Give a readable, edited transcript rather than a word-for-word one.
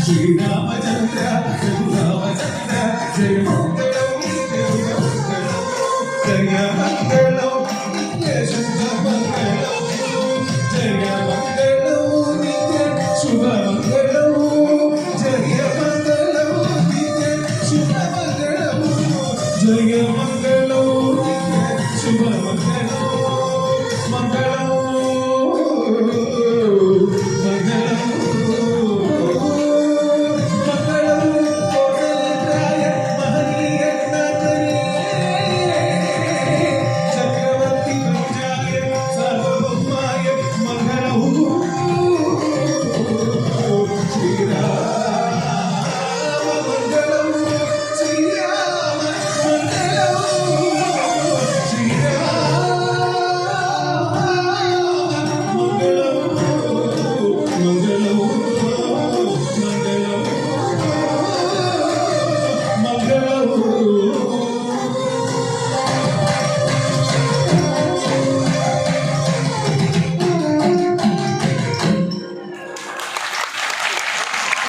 శ్రీరామచంద్ర రఘురామచంద్ర జయ మంగళం జయ మంగళం నిత్య శుభ మంగళం జయ మంగళం నిత్య శుభ మంగళం జయ మంగళం నిత్య శుభ మంగళం జయ మంగళం